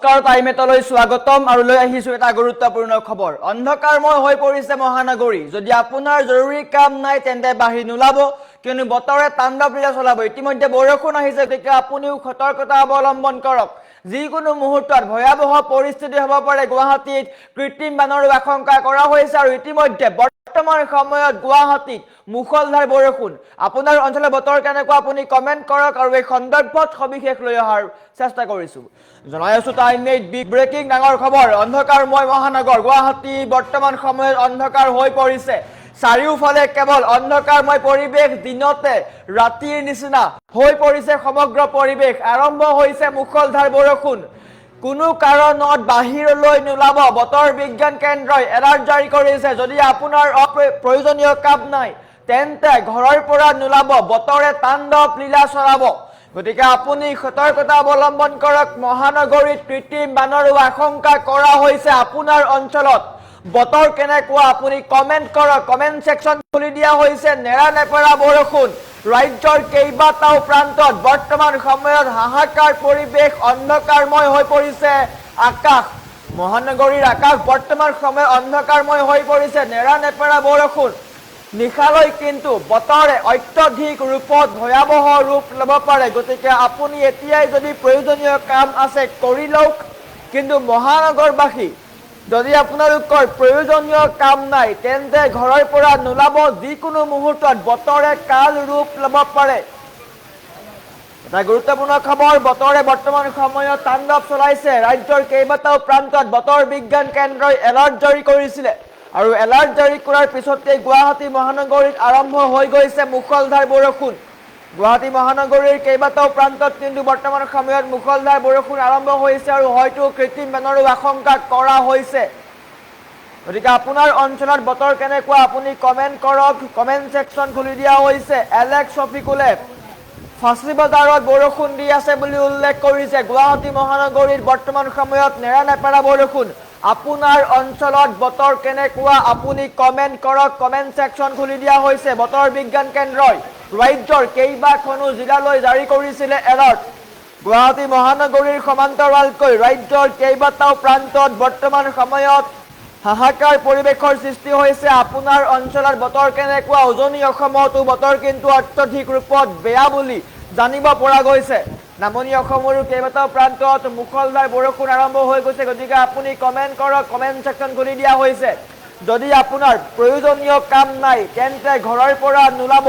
টাইমেটলৈ স্বাগতম আৰু লৈ আহিছো এটা গুৰুত্বপূৰ্ণ খবৰ অন্ধকাৰময় হৈ পৰিছে মহানগৰী যদি আপোনাৰ জৰুৰী কাম নাই তেন্তে বাহিৰ নোলাব কিয়নো বতৰে তাণ্ডৱ লীলা চলাব ইতিমধ্যে বৰষুণ আহিছে তেতিয়া আপুনিও সতৰ্কতা অৱলম্বন কৰক যিকোনো মুহূৰ্তত ভয়াবহ পৰিস্থিতি হ'ব পাৰে গুৱাহাটীত কৃত্ৰিম বানৰ আশংকা কৰা হৈছে আৰু ইতিমধ্যে বৰ্তমান সময়ত গুৱাহাটীত মুখলধাৰ বৰষুণ আপোনাৰ অঞ্চলৰ বতৰ কেনেকুৱা আপুনি কমেন্ট কৰক আৰু এই সন্দৰ্ভত সবিশেষ লৈ অহাৰ চেষ্টা কৰিছো জনাই আছো টাইমমেট বিগ ব্ৰেকিং ডাঙৰ খবৰ অন্ধকাৰময় মহানগৰ গুৱাহাটী বৰ্তমান সময়ত অন্ধকাৰ হৈ পৰিছে চাৰিওফালে কেৱল অন্ধকাৰময় পৰিবেশ দিনতে ৰাতিৰ নিচিনা হৈ পৰিছে সমগ্ৰ পৰিবেশ আৰম্ভ হৈছে মুখলধাৰ বৰষুণ কোনো কাৰণত বাহিৰলৈ নোলাব বতৰ বিজ্ঞান কেন্দ্ৰই এলাৰ্ট জাৰি কৰিছে যদি আপোনাৰ প্ৰয়োজনীয় কাম নাই তেন্তে ঘৰৰ পৰা নোলাব বতৰে তাণ্ডৱ লীলা চলাব গতিকে আপুনি সতৰ্কতা অৱলম্বন কৰক মহানগৰীত কৃত্ৰিম বানৰ আশংকা কৰা হৈছে আপোনাৰ অঞ্চলত বতৰ কেনেকুৱা আপুনি কমেন্ট কৰক কমেন্ট সেকশন খুলি দিয়া হৈছে নেৰানেপেৰা বৰষুণ ৰাজ্যৰ কেইবাটাও প্ৰান্তত বৰ্তমান সময়ত হাহাকাৰ পৰিবেশ অন্ধকাৰময় হৈ পৰিছে আকাশ মহানগৰীৰ আকাশ বৰ্তমান সময়ত অন্ধকাৰময় হৈ পৰিছে নেৰানেপেৰা বৰষুণ নিশালৈ কিন্তু বতৰে অত্যধিক ৰূপত ভয়াবহ ৰূপ ল'ব পাৰে গতিকে আপুনি এতিয়াই যদি প্ৰয়োজনীয় কাম আছে কৰি লওক কিন্তু মহানগৰবাসী যদি আপোনালোকৰ প্ৰয়োজনীয় কাম নাই তেন্তে ঘৰৰ পৰা নোলাব যিকোনো মুহূৰ্তত বতৰে কাল ৰূপ ল'ব পাৰে এটা গুৰুত্বপূৰ্ণ খবৰ বতৰে বৰ্তমান সময়ত তাণ্ডৱ চলাইছে ৰাজ্যৰ কেইবাটাও প্ৰান্তত বতৰ বিজ্ঞান কেন্দ্ৰই এলাৰ্ট জাৰি কৰিছিলে আৰু এলাৰ্ট জাৰি কৰাৰ পিছতে গুৱাহাটী মহানগৰীত আৰম্ভ হৈ গৈছে মুখলধাৰ বৰষুণ গুৱাহাটী মহানগৰীৰ কেইবাটাও প্ৰান্তত কিন্তু বৰ্তমান সময়ত মুখলধাৰ বৰষুণ আৰম্ভ হৈছে আৰু হয়তো কৃত্ৰিম বানৰো আশংকা কৰা হৈছে গতিকে আপোনাৰ অঞ্চলত বতৰ কেনেকুৱা আপুনি কমেন্ট কৰক কমেন্ট সেকশন খুলি দিয়া হৈছে এলেক্স শফিকুলে ফাঁচী বজাৰত বৰষুণ দি আছে বুলি উল্লেখ কৰিছে গুৱাহাটী মহানগৰীত বৰ্তমান সময়ত নেৰানেপেৰা বৰষুণ আপোনাৰ অঞ্চলত বতৰ কেনেকুৱা আপুনি কমেন্ট কৰক কমেন্ট সেকশন খুলি দিয়া হৈছে বতৰ বিজ্ঞান কেন্দ্ৰই ৰাজ্যৰ কেইবাখনো জিলালৈ জাৰি কৰিছিলে এলাৰ্ট গুৱাহাটী মহানগৰীৰ সমান্তৰালকৈ ৰাজ্যৰ কেইবাটাও প্ৰান্তত বৰ্তমান সময়ত হাহাকাৰ পৰিবেশৰ সৃষ্টি হৈছে আপোনাৰ অঞ্চলত বতৰ কেনেকুৱা উজনি অসমতো বতৰ কিন্তু অত্যধিক ৰূপত বেয়া বুলি জানিব পৰা গৈছে নামনি অসমৰো কেইবাটাও প্ৰান্তত মুখলধাৰ বৰষুণ আৰম্ভ হৈ গৈছে গতিকে আপুনি কমেন্ট কৰক কমেন্ট সেকশন খুলি দিয়া হৈছে যদি আপোনাৰ প্ৰয়োজনীয় কাম নাই তেন্তে ঘৰৰ পৰা নোলাব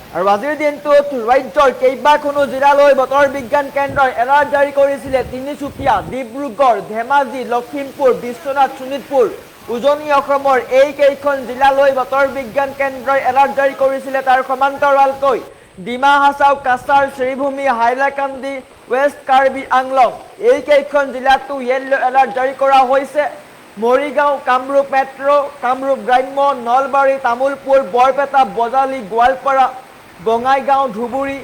আৰু আজিৰ দিনটোত ৰাজ্যৰ কেইবাখনো জিলালৈ বতৰ বিজ্ঞান কেন্দ্ৰই এলাৰ্ট জাৰি কৰিছিলে তিনিচুকীয়া ডিব্ৰুগড় ধেমাজি লখিমপুৰ বিশ্বনাথ শোণিতপুৰ উজনি অসমৰ এই কেইখন জিলালৈ বতৰ বিজ্ঞান কেন্দ্ৰই এলাৰ্ট জাৰি কৰিছিলে তাৰ সমান্তৰালকৈ ডিমা হাছাও কাছাৰ শ্ৰীভূমি হাইলাকান্দি ৱেষ্ট কাৰ্বি আংলং এই কেইখন জিলাতো য়েল্লো এলাৰ্ট জাৰি কৰা হৈছে মৰিগাঁও কামৰূপ মেট্ৰ' কামৰূপ গ্ৰাম্য নলবাৰী তামুলপুৰ বৰপেটা বজালী গোৱালপাৰা বঙাইগাঁও ধুবুৰী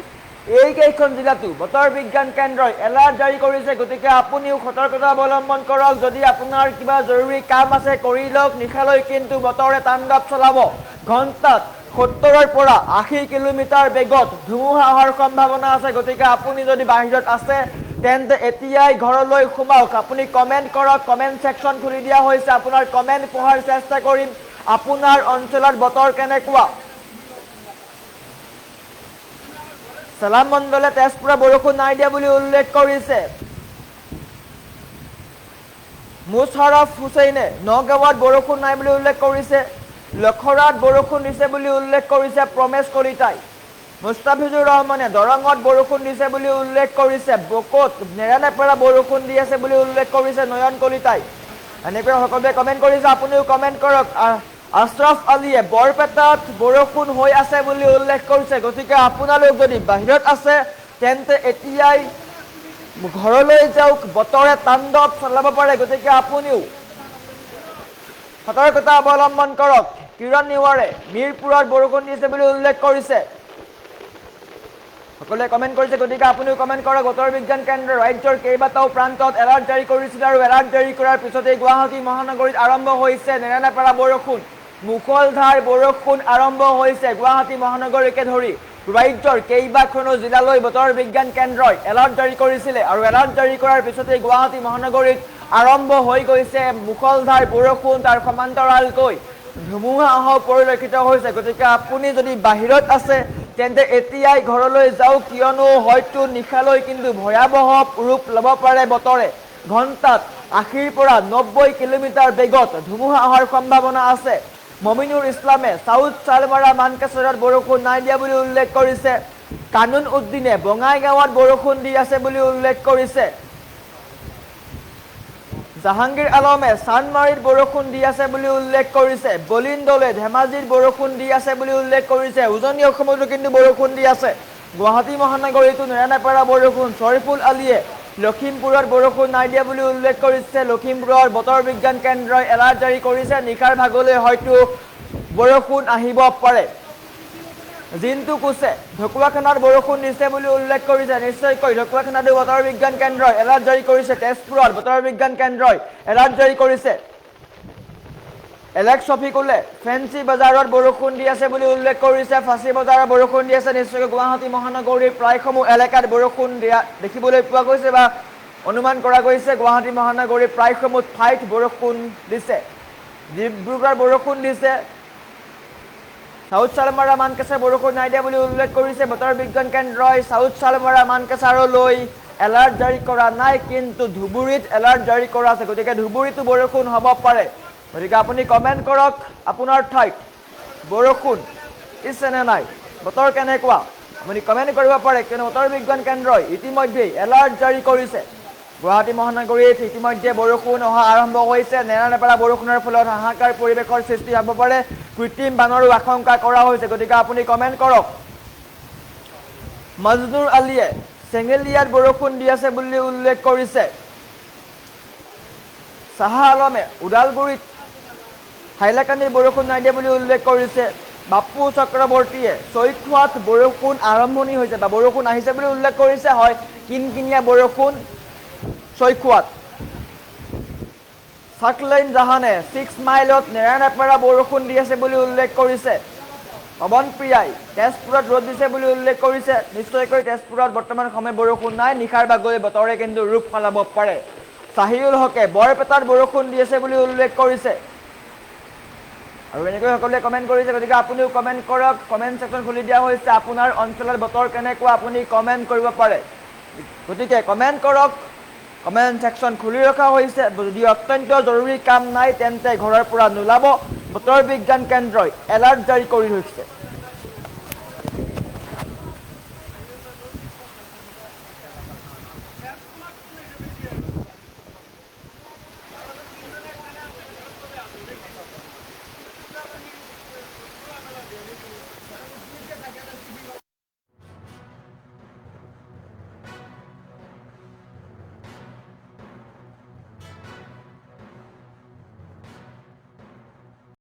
এই কেইখন জিলাতো বতৰ বিজ্ঞান কেন্দ্ৰই এলাৰ্ট জাৰি কৰিছে গতিকে আপুনিও সতৰ্কতা অৱলম্বন কৰক যদি আপোনাৰ কিবা জৰুৰী কাম আছে কৰি লওক নিশালৈ কিন্তু বতৰে তাণ্ডৱ চলাব ঘণ্টাত 70ৰ পৰা 80 কিলোমিটাৰ বেগত ধুমুহা অহাৰ সম্ভাৱনা আছে গতিকে আপুনি যদি বাহিৰত আছে তেন্তে এতিয়াই ঘৰলৈ সোমাওক আপুনি কমেন্ট কৰক কমেন্ট সেকশন খুলি দিয়া হৈছে আপোনাৰ কমেন্ট পঢ়াৰ চেষ্টা কৰিম আপোনাৰ অঞ্চলত বতৰ কেনেকুৱা সালাম মণ্ডলে তেজপুৰত বৰষুণ নাই দিয়া বুলি উল্লেখ কৰিছে মুছাৰফ হুছেইনে নগাঁৱত বৰষুণ নাই বুলি উল্লেখ কৰিছে লখৰাত বৰষুণ দিছে বুলি উল্লেখ কৰিছে প্ৰমেশ কলিতাই মুস্তাফিজুৰ ৰহমানে দৰঙত বৰষুণ দিছে বুলি উল্লেখ কৰিছে বকত নেৰানেপেৰা বৰষুণ দি আছে বুলি উল্লেখ কৰিছে নয়ন কলিতাই এনেকৈ সকলোৱে কমেন্ট কৰিছে আপুনিও কমেন্ট কৰক আশৰাফ আলীয়ে বৰপেটাত বৰষুণ হৈ আছে বুলি উল্লেখ কৰিছে গতিকে আপোনালোক যদি বাহিৰত আছে তেন্তে এতিয়াই ঘৰলৈ যাওক বতৰে তাণ্ডৱ চলাব পাৰে গতিকে আপুনিও সতৰ্কতা অৱলম্বন কৰক কিৰণ নিৱাৰে মিৰপুৰত বৰষুণ দিছে বুলি উল্লেখ কৰিছে সকলোৱে কমেন্ট কৰিছে গতিকে আপুনিও কমেন্ট কৰক বতৰ বিজ্ঞান কেন্দ্ৰ ৰাজ্যৰ কেইবাটাও প্ৰান্তত এলাৰ্ট জাৰি কৰিছিল আৰু এলাৰ্ট জাৰি কৰাৰ পিছতে গুৱাহাটী মহানগৰীত আৰম্ভ হৈছে নেৰানেপেৰা বৰষুণ মুখলধাৰ বৰষুণ আৰম্ভ হৈছে গুৱাহাটী মহানগৰীকে ধৰি ৰাজ্যৰ কেইবাখনো জিলালৈ বতৰ বিজ্ঞান কেন্দ্ৰই এলাৰ্ট জাৰি কৰিছিলে আৰু এলাৰ্ট জাৰি কৰাৰ পিছতে গুৱাহাটী মহানগৰীত আৰম্ভ হৈ গৈছে মুখলধাৰ বৰষুণ তাৰ সমান্তৰালকৈ ধুমুহা অহা পৰিলক্ষিত হৈছে গতিকে আপুনি যদি বাহিৰত আছে তেন্তে এতিয়াই ঘৰলৈ যাওক কিয়নো হয়তো নিশালৈ কিন্তু ভয়াবহ ৰূপ ল'ব পাৰে বতৰে ঘণ্টাত 80 পৰা 90 কিলোমিটাৰ বেগত ধুমুহা অহাৰ সম্ভাৱনা আছে মমিনুৰ ইছলামে সাউথ চালমাৰা মানকাছাৰত বৰষুণ নাই দিয়া বুলি উল্লেখ কৰিছে কানুন উদ্দিনে বঙাইগাঁৱত বৰষুণ দি আছে বুলি উল্লেখ কৰিছে জাহাংগীৰ আলমে চানমাৰীত বৰষুণ দি আছে বুলি উল্লেখ কৰিছে বলিন্দলে ধেমাজিত বৰষুণ দি আছে বুলি উল্লেখ কৰিছে উজনি অসমতো কিন্তু বৰষুণ দি আছে গুৱাহাটী মহানগৰীতো নেৰানেপেৰা বৰষুণ শৰীফুল আলীয়ে লখিমপুৰত বৰষুণ নাই দিয়া বুলি উল্লেখ কৰিছে লখিমপুৰৰ বতৰ বিজ্ঞান কেন্দ্ৰই এলাৰ্ট জাৰি কৰিছে নিশাৰ ভাগলৈ হয়তো বৰষুণ আহিব পাৰে জিন্তু কুছে ঢকুৱাখানাত বৰষুণ দিছে বুলি উল্লেখ কৰিছে নিশ্চয়কৈ ঢকুৱাখানাতো বতৰ বিজ্ঞান কেন্দ্ৰই এলাৰ্ট জাৰি কৰিছে তেজপুৰত বতৰ বিজ্ঞান কেন্দ্ৰই এলাৰ্ট জাৰি কৰিছে এলেক্স শফিকুলে ফেন্সি বজাৰত বৰষুণ দি আছে বুলি উল্লেখ কৰিছে ফাঁচী বজাৰত বৰষুণ দি আছে নিশ্চয়কৈ গুৱাহাটী মহানগৰীৰ প্ৰায়সমূহ এলেকাত বৰষুণ দিয়া দেখিবলৈ পোৱা গৈছে বা অনুমান কৰা গৈছে গুৱাহাটী মহানগৰীৰ প্ৰায়সমূহ ঠাইত বৰষুণ দিছে ডিব্ৰুগড় বৰষুণ দিছে সাউথ চালমাৰা মানকাছাৰ বৰষুণ নাই দিয়া বুলি উল্লেখ কৰিছে বতৰ বিজ্ঞান কেন্দ্ৰই সাউথ চালমাৰা মানকাছাৰলৈ এলাৰ্ট জাৰি কৰা নাই কিন্তু ধুবুৰীত এলাৰ্ট জাৰি কৰা আছে গতিকে ধুবুৰীতো বৰষুণ হ'ব পাৰে গতিকে আপুনি কমেণ্ট কৰক আপোনাৰ ঠাইত বৰষুণ দিছে নে নাই বতৰ কেনেকুৱা আপুনি কমেণ্ট কৰিব পাৰে কিয়নো বতৰ বিজ্ঞান কেন্দ্ৰই ইতিমধ্যেই এলাৰ্ট জাৰি কৰিছে গুৱাহাটী মহানগৰীত ইতিমধ্যে বৰষুণ অহা আৰম্ভ হৈছে নেৰানেপেৰা বৰষুণৰ ফলত হাহাকাৰ পৰিৱেশৰ সৃষ্টি হ'ব পাৰে কৃত্ৰিম বানৰো আশংকা কৰা হৈছে গতিকে আপুনি কমেণ্ট কৰক মজনুৰ আলীয়ে চেঙেলিয়াত বৰষুণ দি আছে বুলি উল্লেখ কৰিছে চাহা আলমে ওদালগুৰিত হাইলাকান্দিৰ বৰষুণ নাই দিয়া বুলি উল্লেখ কৰিছে বাপু চক্ৰৱৰ্তীয়ে চৈখোৱাত বৰষুণ আৰম্ভণি হৈছে বা বৰষুণ আহিছে বুলি উল্লেখ কৰিছে হয় কিনকিনীয়া বৰষুণ চৈখোৱাত সাকলাইন জাহানে 6 মাইলত নেৰানেপেৰা বৰষুণ দি আছে বুলি উল্লেখ কৰিছে পৱন প্ৰিয়াই তেজপুৰত ৰ'দ দিছে বুলি উল্লেখ কৰিছে নিশ্চয়কৈ তেজপুৰত বৰ্তমান সময় বৰষুণ নাই নিশাৰ ভাগলৈ বতৰে কিন্তু ৰূপ সলাব পাৰে চাহিউল হকে বৰপেটাত বৰষুণ দি আছে বুলি উল্লেখ কৰিছে আৰু এনেকৈ সকলোৱে কমেণ্ট কৰিছে গতিকে আপুনিও কমেণ্ট কৰক কমেণ্ট ছেকশ্যন খুলি দিয়া হৈছে আপোনাৰ অঞ্চলৰ বতৰ কেনেকুৱা আপুনি কমেণ্ট কৰিব পাৰে গতিকে কমেণ্ট কৰক কমেণ্ট ছেকশ্যন খুলি ৰখা হৈছে যদি অত্যন্ত জৰুৰী কাম নাই তেন্তে ঘৰৰ পৰা নোলাব বতৰ বিজ্ঞান কেন্দ্ৰই এলাৰ্ট জাৰি কৰি থৈছে